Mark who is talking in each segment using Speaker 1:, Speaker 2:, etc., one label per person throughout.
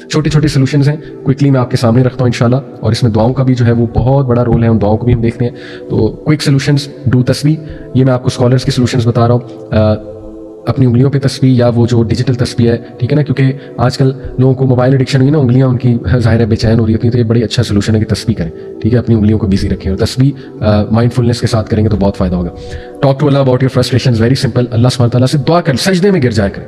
Speaker 1: छोटे छोटे सोल्यूशंस हैं, क्विकली मैं आपके सामने रखता हूँ इंशाल्लाह, और इसमें दुआओं का भी जो है वो बहुत बड़ा रोल है, उन दुआओं को भी हम देखते हैं। तो क्विक सोल्यूशंस, डू तस्बीह, ये मैं आपको स्कॉलर्स के सोल्यूशंस बता रहा हूँ। अपनी उंगलियों पे तस्बीह, या वो जो डिजिटल तस्बीह है, ठीक है ना, क्योंकि आजकल लोगों को मोबाइल एडिक्शन हुई ना, उंगलियां उनकी ज़ाहिर है बेचैन हो रही होती हैं, तो ये बड़ी अच्छा सोल्यूशन है कि तस्बीह करें, ठीक है, अपनी उंगलियों को बिजी रखें, और तस्बीह माइंडफुलनेस के साथ करेंगे तो बहुत फ़ायदा होगा। Talk to Allah about your frustration, very simple, Allah सुब्हानहू तआला से दुआ कर, सजदे में गिर जाया करें,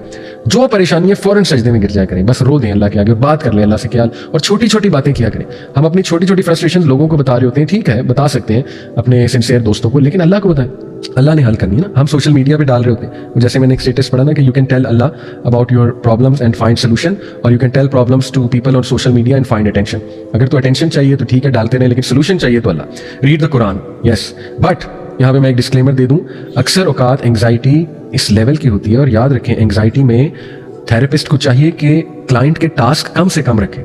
Speaker 1: जो परेशानी है फ़ौरन सजदे में गिर जाया करें, बस रो दें अल्लाह के आगे और बात कर लें अल्लाह से क्या, और छोटी छोटी बातें किया करें। हम अपनी छोटी छोटी फ्रस्ट्रेशन लोगों को बता रहे होते हैं, ठीक है, बता सकते हैं अपने सिंसियर दोस्तों को, लेकिन अल्लाह को बताएं, अल्लाह ने हल करनी है ना। हम सोशल मीडिया पे डाल रहे होते हैं, जैसे मैंने एक स्टेटस पढ़ा ना कि you can tell Allah about your problems and find solution, और you can tell problems to people on social media and find attention. अगर तो अटेंशन चाहिए तो ठीक है, डालते रहे, लेकिन सोल्यूशन चाहिए तो Allah. Read the Quran, yes, but यहाँ पे मैं एक डिस्क्लेमर दे दूं, अक्सर औकात एंग्जाइटी इस लेवल की होती है, और याद रखें एंग्जाइटी में थेरेपिस्ट को चाहिए कि क्लाइंट के टास्क कम से कम रखें।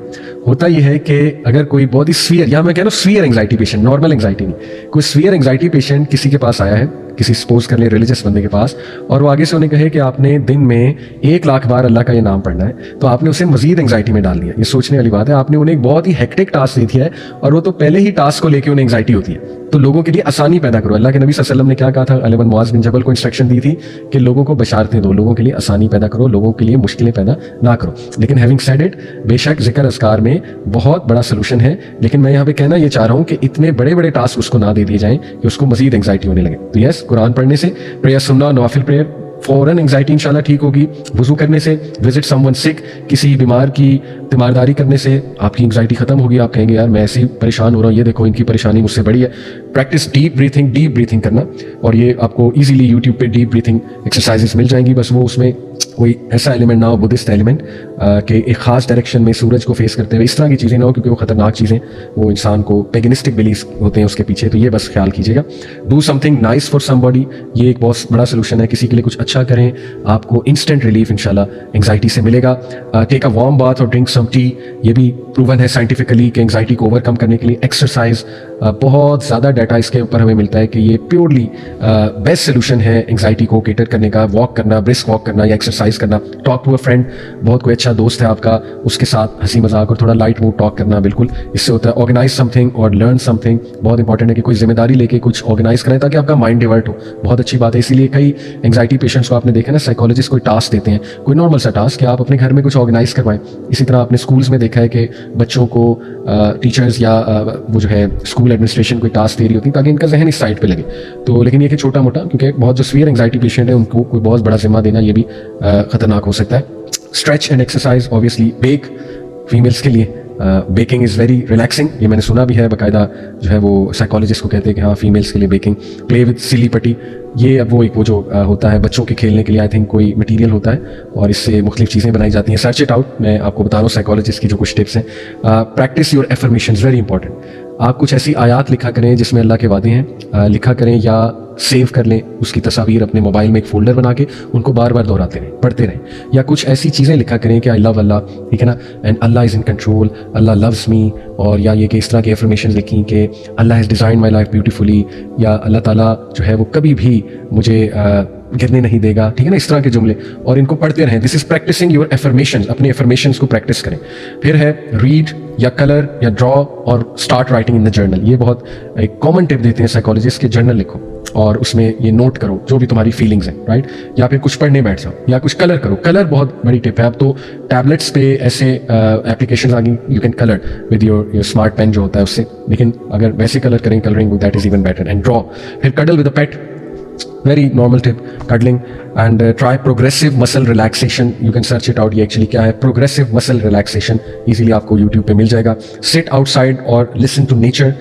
Speaker 1: होता यह है कि अगर कोई बहुत ही स्वीयर, या मैं कह रहा हूँ severe anxiety patient, normal anxiety नहीं, कोई स्वीयर एंग्जाइटी पेशेंट किसी के पास आया है, किसी सपोज कर ले रिलीजियस बंदे के पास, और वो आगे से उन्हें कहे कि आपने दिन में 1,00,000 बार अल्लाह का ये नाम पढ़ना है, तो आपने उसे मजीद एंग्जाइटी में डाल दिया। ये सोचने वाली बात है, आपने उन्हें एक बहुत ही हेक्टिक टास्क दे दिया है, और वो तो पहले ही टास्क को लेकर उन्हें एंग्जाइटी होती है। तो लोगों के लिए आसानी पैदा करो। अल्लाह के नबी सल्लल्लाहु अलैहि वसल्लम ने क्या कहा था, अली मुआज़ बिन जबल को इंस्ट्रक्शन दी थी कि लोगों को बशारतें दो, लोगों के लिए आसानी पैदा करो, लोगों के लिए मुश्किलें पैदा ना करो। लेकिन हैविंग सेड इट, बेशक जिक्र अस्कार में बहुत बड़ा सोल्यूशन है, लेकिन मैं यहाँ पे कहना ये चाह रहा हूँ कि इतने बड़े बड़े टास्क उसको ना दे दिए जाएं कि उसको मजीद एंग्जाइटी होने लगे। तो यस, कुरान पढ़ने से, प्रेयर सुनना, नवाफिल प्रेयर, फौरन एंग्जाइटी इंशाल्लाह ठीक होगी। वुजू करने से, विजिट समवन सिक, किसी बीमार की तीमारदारी करने से आपकी एंग्जाइटी खत्म होगी। आप कहेंगे यार मैं ऐसे ही परेशान हो रहा हूँ, ये देखो इनकी परेशानी मुझसे बड़ी है। प्रैक्टिस डीप ब्रीथिंग करना, और ये आपको इजीली यूट्यूब पे डीप ब्रीथिंग एक्सरसाइजेस मिल जाएंगी। बस वो उसमें कोई ऐसा एलिमेंट ना हो, बुद्धिस्ट एलिमेंट, कि एक खास डायरेक्शन में सूरज को फेस करते हुए इस तरह की चीज़ें ना हो, क्योंकि वो खतरनाक चीज़ें, वो इंसान को पेगनिस्टिक बिलीफ होते हैं उसके पीछे। तो ये बस ख्याल कीजिएगा। Do something nice for somebody, ये एक बहुत बड़ा सोल्यूशन है। किसी के लिए कुछ अच्छा करें, आपको इंस्टेंट रिलीफ इंशाल्लाह एंग्जाइटी से मिलेगा। टेक अ वार्म बाथ और ड्रिंक सम टी, ये भी प्रूवन है साइंटिफिकली कि एंग्जाइटी को ओवरकम करने के लिए। एक्सरसाइज, बहुत ज़्यादा डाटा इसके ऊपर हमें मिलता है कि ये प्योरली बेस्ट सोल्यूशन है एंग्जाइटी को केटर करने का। वॉक करना, ब्रिस्क वॉक करना या एक्सरसाइज करना। टॉक टू अ फ्रेंड, बहुत कोई अच्छा दोस्त है आपका, उसके साथ हंसी मजाक और थोड़ा लाइट मूड टॉक करना, बिल्कुल इससे होता है। ऑर्गेनाइज समथिंग और लर्न समथिंग, बहुत इंपॉर्टेंट है कि कोई जिम्मेदारी लेके कुछ ऑर्गेनाइज करें ताकि आपका माइंड डिवर्ट हो। बहुत अच्छी बात है। इसीलिए कई एंग्जाइटी पेशेंट्स को आपने देखा ना, साइकोलॉजिस्ट कोई टास्क देते हैं, कोई नॉर्मल सा टास्क कि आप अपने घर में कुछ ऑर्गेनाइज करवाएं। इसी तरह आपने स्कूल्स में देखा है कि बच्चों को टीचर्स या वो जो है स्कूल एडमिनिस्ट्रेशन कोई टास्क दे रही होती ताकि इनका जहन इस साइड पे लगे। तो लेकिन ये कि छोटा मोटा, क्योंकि बहुत जो सीवियर एंग्जाइटी पेशेंट है उनको कोई बहुत बड़ा जिम्मा देना ये भी खतरनाक हो सकता है। Stretch and exercise, obviously bake, females के लिए बेकिंग इज़ वेरी रिलैक्सिंग, ये मैंने सुना भी है, बाकायदा जो है वो साइकोलॉजिस्ट को कहते हैं कि हाँ फीमेल्स के लिए बेकिंग। प्ले विद सिली पट्टी, ये अब वो एक वो जो होता है बच्चों के खेलने के लिए, आई थिंक कोई मटेरियल होता है और इससे मुख्तलिफ चीज़ें बनाई जाती हैं। सर्च इट आउट, मैं आपको बता रहा हूँ साइकोलॉजिस्ट की जो कुछ टिप्स हैं। Practice your affirmations, very important. आप कुछ ऐसी आयात लिखा करें जिसमें अल्लाह के वादे हैं, लिखा करें या सेव कर लें उसकी तस्वीर अपने मोबाइल में एक फोल्डर बना के उनको बार बार दोहराते रहें, पढ़ते रहें। या कुछ ऐसी चीज़ें लिखा करें कि आई लव अल्लाह, ठीक है ना, and Allah is in control, Allah loves me, और या ये कि इस तरह की एफर्मेशन लिखी कि Allah has design my life beautifully, या अल्लाह ताला जो है वो कभी भी मुझे गिरने नहीं देगा, ठीक है ना, इस तरह के जुमले, और इनको पढ़ते रहें। This is practising your affirmations, अपने एफर्मेशंस को प्रैक्टिस करें। फिर है रीड या कलर या ड्रॉ और start writing in the journal. ये बहुत एक कॉमन टिप देते हैं साइकोलॉजिस्ट के, जर्नल लिखो और उसमें ये नोट करो जो भी तुम्हारी फीलिंग्स हैं, राइट। या फिर कुछ पढ़ने बैठ जाओ या कुछ कलर करो। कलर बहुत बड़ी टिप है। अब तो टैबलेट्स पे ऐसे एप्लीकेशंस आ गई, you can colour with your smart pen जो होता है उससे, लेकिन अगर वैसे कलर करें colouring, that is even better. And draw. फिर cuddle with a pet, very normal tip, cuddling. And try progressive muscle relaxation, you can search it out, ये एक्चुअली क्या है, प्रोग्रेसिव मसल रिलैक्सेशन, इजीली आपको YouTube पे मिल जाएगा। Sit outside और listen to nature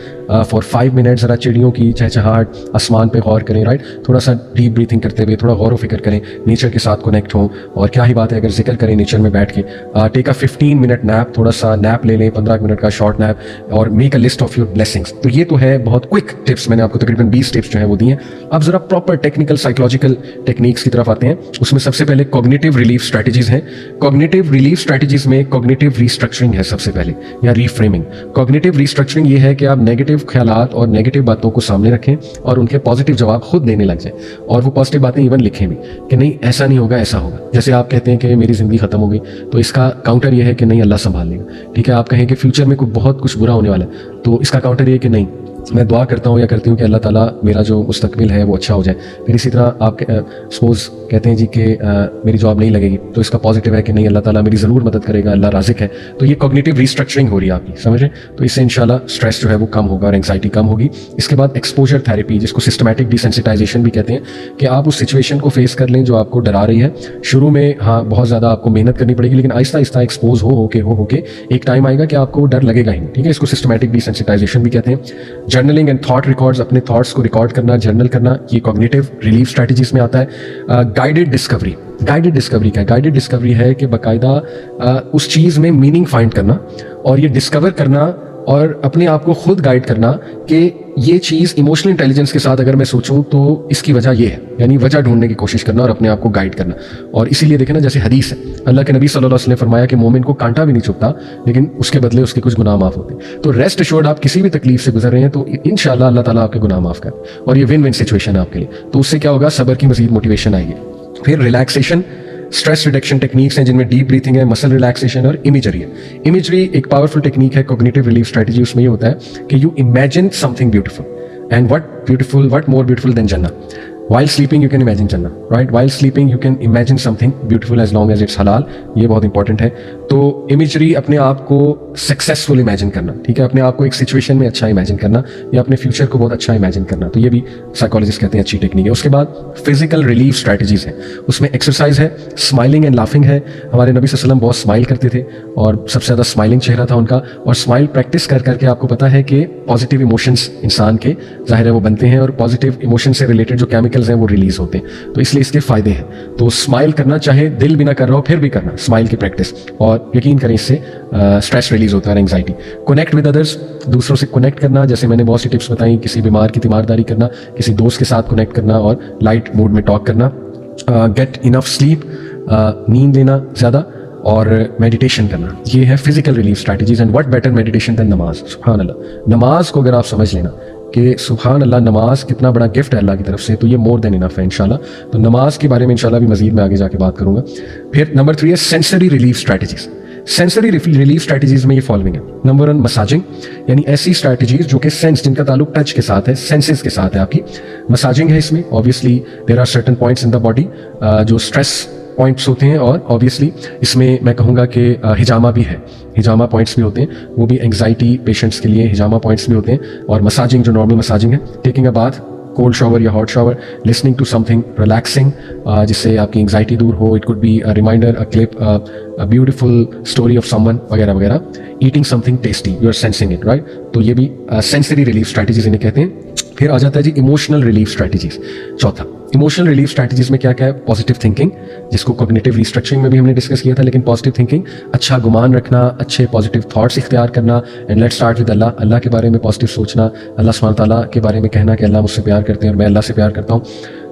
Speaker 1: for 5 minute, ज़रा चिड़ियों की चहचहाट, आसमान पे गौर करें, राइट। थोड़ा सा डीप ब्रीथिंग करते हुए थोड़ा गौर व फिक्र करें, नेचर के साथ कनेक्ट हों, और क्या ही बात है अगर जिक्र करें नेचर में बैठ के। टेक अ 15 मिनट नैप, थोड़ा सा नैप ले लें, 15 मिनट का शॉर्ट नैप, और make a list of your blessings. तो ये तो है बहुत क्विक टिप्स, मैंने आपको तकरीबन 20 टिप्स जो है वो दी हैं। अब जरा प्रॉपर टेक्निकल साइकोलॉजिकल टेक्निक्स की तरफ आते हैं। उसमें सबसे पहले कॉग्निटिव रिलीफ स्ट्रेटजीज हैं। कॉग्निटिव रिलीफ स्ट्रेटजीज में कॉग्निटिव रिस्ट्रक्चरिंग है सबसे पहले, या रीफ्रेमिंग। कॉग्निटिव रिस्ट्रक्चरिंग ये है कि आप नेगेटिव नेगेटिव ख्यालात और नेगेटिव बातों को सामने रखें और उनके पॉजिटिव जवाब खुद देने लग जाए, और वो पॉजिटिव बातें इवन लिखें भी कि नहीं ऐसा नहीं होगा, ऐसा होगा। जैसे आप कहते हैं कि मेरी ज़िंदगी ख़त्म हो गई, तो इसका काउंटर ये है कि नहीं, अल्लाह संभाल लेगा। ठीक है, आप कहें कि फ्यूचर में बहुत कुछ बुरा होने वाला है, तो इसका काउंटर ये कि नहीं, मैं दुआ करता हूँ या करती हूँ कि अल्लाह ताला मेरा जो मुस्तकबिल है वो अच्छा हो जाए। फिर इसी तरह आप सपोज कहते हैं जी कि मेरी जॉब नहीं लगेगी, तो इसका पॉजिटिव है कि नहीं, अल्लाह ताला मेरी ज़रूर मदद करेगा, अल्लाह राज़िक है। तो ये कॉग्निटिव रिस्ट्रक्चरिंग हो रही है आपकी, समझ रहे हैं? तो इससे इंशाल्लाह स्ट्रेस जो है वो कम होगा और एंग्जाइटी कम होगी। इसके बाद एक्सपोजर थेरेपी, जिसको सिस्टमैटिक डिसेंसिटाइजेशन भी कहते हैं, कि आप उस सिचुएशन को फेस कर लें जो आपको डरा रही है। शुरू में हाँ बहुत ज़्यादा आपको मेहनत करनी पड़ेगी, लेकिन आहिस्ता आहिस्ता एक्सपोज हो के एक टाइम आएगा कि आपको डर लगेगा ही। ठीक है, इसको सिस्टमैटिक डिसेंसिटाइजेशन भी कहते हैं। जर्नलिंग एंड थॉट रिकॉर्ड्स, अपने थॉट्स को रिकॉर्ड करना, जर्नल करना, ये कॉग्निटिव रिलीफ स्ट्रेटजीज में आता है। गाइडेड डिस्कवरी, गाइडेड डिस्कवरी क्या है? गाइडेड डिस्कवरी है कि बाकायदा उस चीज़ में मीनिंग फाइंड करना और ये डिस्कवर करना और अपने आप को खुद गाइड करना कि ये चीज़ इमोशनल इंटेलिजेंस के साथ अगर मैं सोचूं तो इसकी वजह ये है, यानी वजह ढूंढने की कोशिश करना और अपने आप को गाइड करना। और इसीलिए देखें ना, जैसे हदीस है, अल्लाह के नबी सल्लल्लाहु अलैहि वसल्लम ने फरमाया कि मोमिन को कांटा भी नहीं चुभता, लेकिन उसके बदले उसके कुछ गुनाह माफ होते। तो रेस्ट एश्योर्ड, आप किसी भी तकलीफ से गुजर रहे हैं तो इंशाल्लाह अल्लाह ताला आपके गुनाह माफ करे, और ये विन विन सिचुएशन है आपके लिए। तो उससे क्या होगा, सब्र की मजीद मोटिवेशन आएगी। फिर रिलैक्सेशन, स्ट्रेस रिडक्शन टेक्निक्स हैं जिनमें डीप ब्रीथिंग है, मसल रिलैक्सेशन और इमेजरी है। इमेजरी एक पावरफुल टेक्निक है, कॉग्निटिव रिलीफ स्ट्रेटजी। उसमें ये होता है कि you imagine something beautiful, and what more beautiful than Jannah? While sleeping you can imagine Jannah, right? While sleeping you can imagine something beautiful as long as it's halal. ये बहुत important है। तो imagery, अपने आप को successful imagine करना, ठीक है, अपने आप को एक सिचुएशन में अच्छा इमेजिन करना या अपने फ्यूचर को बहुत अच्छा इमेजिन करना, तो ये भी साइकोलॉजिस्ट कहते हैं अच्छी टेक्निक है। उसके बाद फिजिकल रिलीफ स्ट्रैटेजीज हैं, उसमें एक्सरसाइज है, स्माइलिंग एंड लाफिंग है। हमारे नबी सल्लल्लाहु अलैहि वसल्लम बहुत स्माइल करते थे और सबसे ज़्यादा स्माइलिंग चेहरा था उनका, और स्माइल प्रैक्टिस कर करके आपको पता है कि पॉजिटिव इमोशंस इंसान के ज़ाहिर है वो बनते हैं और पॉजिटिव इमोशन से रिलेटेड जो केमिकल्स हैं वो रिलीज होते हैं, तो इसलिए इसके फ़ायदे हैं। तो स्माइल करना, चाहे दिल भी ना कर रहा हो फिर भी करना स्माइल की प्रैक्टिस, और यकीन करें इससे स्ट्रेस रिलीज होता है, एंग्जाइटी। कनेक्ट विद अदर्स, दूसरों से कनेक्ट करना, जैसे मैंने बहुत सी टिप्स बताई, किसी बीमार की तीमारदारी करना, किसी दोस्त के साथ कनेक्ट करना और लाइट मूड में टॉक करना। गेट इनफ स्लीप, नींद लेना ज़्यादा, और मेडिटेशन करना, ये है physical relief strategies. And what better meditation than namaz, सुभान अल्लाह। नमाज को अगर आप समझ लेना कि सुभान अल्लाह, नमाज कितना बड़ा गिफ्ट है अल्लाह की तरफ से, तो ये मोर देन इनफ है इंशाल्लाह। तो नमाज के बारे में इंशाल्लाह भी मजीद मैं आगे जाके बात करूंगा। फिर नंबर 3 है sensory relief strategies. Sensory relief strategies में ये फॉलोइंग है। नंबर 1 मसाजिंग, यानी ऐसी स्ट्रैटेजीज जो कि सेंस, जिनका ताल्लुक टच के साथ है, सेंसेस के साथ है आपकी। मसाजिंग है इसमें, obviously there are certain points in the body जो स्ट्रेस पॉइंट्स होते हैं, और ऑब्वियसली इसमें मैं कहूँगा कि हिजामा भी है, हिजामा पॉइंट्स भी होते हैं, वो भी एंग्जाइटी पेशेंट्स के लिए हिजामा पॉइंट्स भी होते हैं। और मसाजिंग जो नॉर्मल मसाजिंग है, taking a bath, cold shower या hot shower, listening to something relaxing जिससे आपकी एंग्जाइटी दूर हो, it could be a reminder, a clip, a beautiful story of someone वगैरह वगैरह। Eating something tasty, you are sensing it, right? तो ये भी सेंसरी रिलीफ स्ट्रैटेजीज इन्हें कहते हैं। फिर आ जाता है जी इमोशनल रिलीफ स्ट्रैटेजीज, चौथा। इमोशनल रिलीफ स्ट्रैटेजीज में क्या क्या है? पॉजिटिव थिंकिंग, जिसको कॉग्निटिव रिस्ट्रक्चरिंग में भी हमने डिस्कस किया था, लेकिन पॉजिटिव थिंकिंग, अच्छा गुमान रखना, अच्छे पॉजिटिव थॉट्स इख्तियार करना। एंड लेट्स स्टार्ट विद अल्लाह, अल्लाह के बारे में पॉजिटिव सोचना, अल्लाह सुब्हानहू ताला के बारे में कहना कि अल्लाह मुझसे प्यार करते हैं और मैं अल्लाह से प्यार करता हूँ।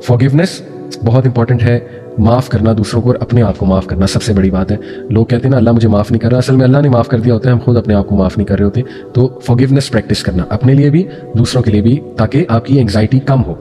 Speaker 1: फॉरगिवनेस बहुत इंपॉर्टेंट है, माफ़ करना दूसरों को और अपने आप को माफ़ करना सबसे बड़ी बात है। लोग कहते हैं ना अल्लाह मुझे माफ़ नहीं कर रहा, असल में अल्लाह ने माफ़ कर दिया होता है, हम खुद अपने आप को माफ़ नहीं कर रहे होते। तो फॉरगिवनेस प्रैक्टिस करना अपने लिए भी, दूसरों के लिए भी, ताकि आपकी एंग्जाइटी कम हो।